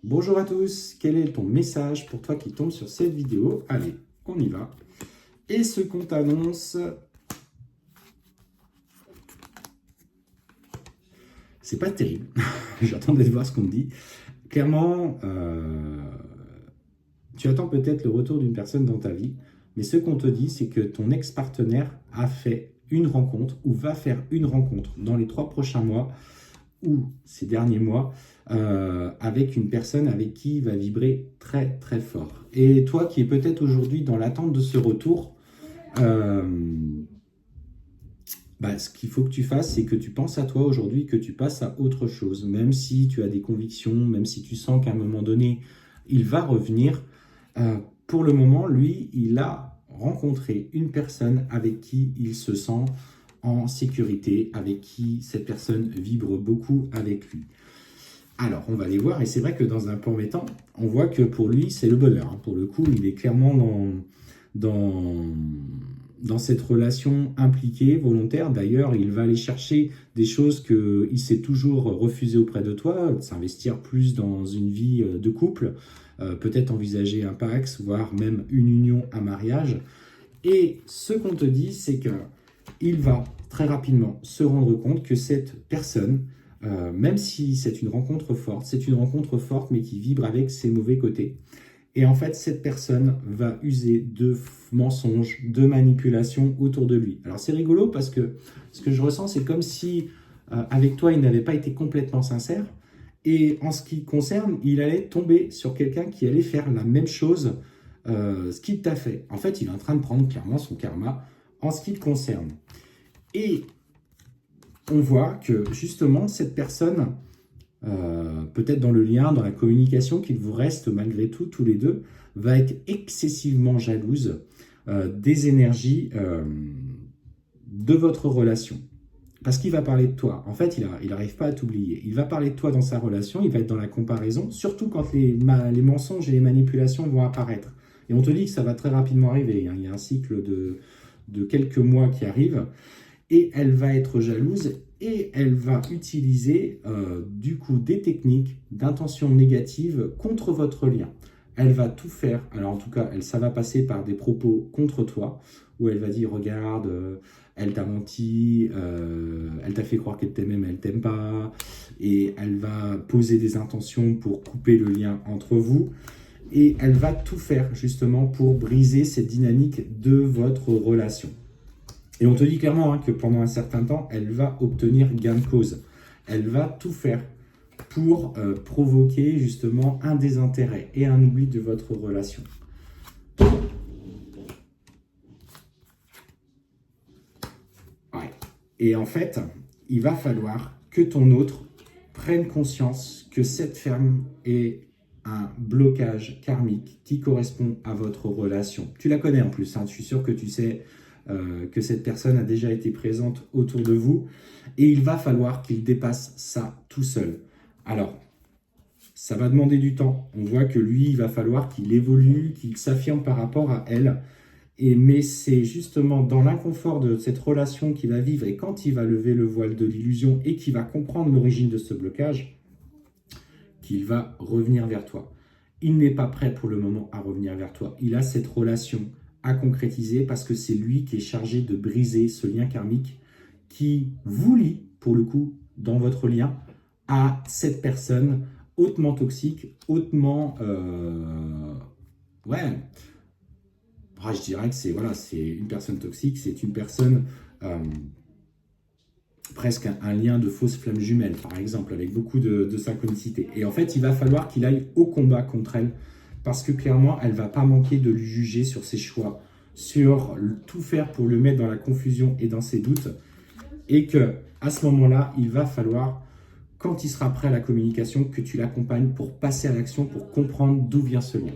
Bonjour à tous, quel est ton message pour toi qui tombe sur cette vidéo? Allez, on y va. Et ce qu'on t'annonce, c'est pas terrible. J'attendais de voir ce qu'on me dit. Clairement, tu attends peut-être le retour d'une personne dans ta vie, mais ce qu'on te dit, c'est que ton ex-partenaire a fait une rencontre ou va faire une rencontre dans les 3 prochains mois ou ces derniers mois avec une personne avec qui il va vibrer très très fort. Et toi qui es peut-être aujourd'hui dans l'attente de ce retour, ce qu'il faut que tu fasses, c'est que tu penses à toi aujourd'hui, que tu passes à autre chose. Même si tu as des convictions, même si tu sens qu'à un moment donné, il va revenir, pour le moment, lui, il a rencontré une personne avec qui il se sent en sécurité, avec qui cette personne vibre beaucoup avec lui. Alors, on va les voir, et c'est vrai que dans un premier temps, on voit que pour lui, c'est le bonheur. Pour le coup, il est clairement dans cette relation impliquée, volontaire. D'ailleurs, il va aller chercher des choses qu'il s'est toujours refusé auprès de toi, s'investir plus dans une vie de couple, peut-être envisager un pax, voire même une union, un mariage. Et ce qu'on te dit, c'est qu'il va très rapidement se rendre compte que cette personne, même si c'est une rencontre forte, mais qui vibre avec ses mauvais côtés. Et en fait, cette personne va user de mensonges, de manipulations autour de lui. Alors c'est rigolo parce que ce que je ressens, c'est comme si avec toi, il n'avait pas été complètement sincère. Et en ce qui concerne, il allait tomber sur quelqu'un qui allait faire la même chose, ce qu'il t'a fait. En fait, il est en train de prendre clairement son karma en ce qui te concerne. Et on voit que justement, cette personne, peut-être dans le lien, dans la communication qu'il vous reste malgré tout, tous les deux, va être excessivement jalouse des énergies de votre relation. Parce qu'il va parler de toi. En fait, il n'arrive pas à t'oublier. Il va parler de toi dans sa relation, il va être dans la comparaison, surtout quand les mensonges et les manipulations vont apparaître. Et on te dit que ça va très rapidement arriver. Il y a un cycle de quelques mois qui arrive. Et elle va être jalouse et elle va utiliser du coup des techniques d'intention négative contre votre lien. Elle va tout faire, alors en tout cas, ça va passer par des propos contre toi, où elle va dire, regarde, elle t'a menti, elle t'a fait croire qu'elle t'aimait mais elle t'aime pas, et elle va poser des intentions pour couper le lien entre vous, et elle va tout faire justement pour briser cette dynamique de votre relation. Et on te dit clairement que pendant un certain temps, elle va obtenir gain de cause. Elle va tout faire pour provoquer justement un désintérêt et un oubli de votre relation. Ouais. Et en fait, il va falloir que ton autre prenne conscience que cette femme est un blocage karmique qui correspond à votre relation. Tu la connais en plus, je suis sûr que tu sais que cette personne a déjà été présente autour de vous, et il va falloir qu'il dépasse ça tout seul. Alors, ça va demander du temps. On voit que lui, il va falloir qu'il évolue, qu'il s'affirme par rapport à elle, mais c'est justement dans l'inconfort de cette relation qu'il va vivre, et quand il va lever le voile de l'illusion et qu'il va comprendre l'origine de ce blocage, qu'il va revenir vers toi. Il n'est pas prêt pour le moment à revenir vers toi. Il a cette relation à concrétiser parce que c'est lui qui est chargé de briser ce lien karmique qui vous lie, pour le coup, dans votre lien, à cette personne hautement toxique, hautement... je dirais que c'est une personne toxique, c'est une personne... presque un lien de fausse flamme jumelle, par exemple, avec beaucoup de synchronicité. Et en fait, il va falloir qu'il aille au combat contre elle, parce que clairement, elle ne va pas manquer de lui juger sur ses choix, sur tout faire pour le mettre dans la confusion et dans ses doutes, et qu'à ce moment-là, il va falloir, quand il sera prêt à la communication, que tu l'accompagnes pour passer à l'action, pour comprendre d'où vient ce lien.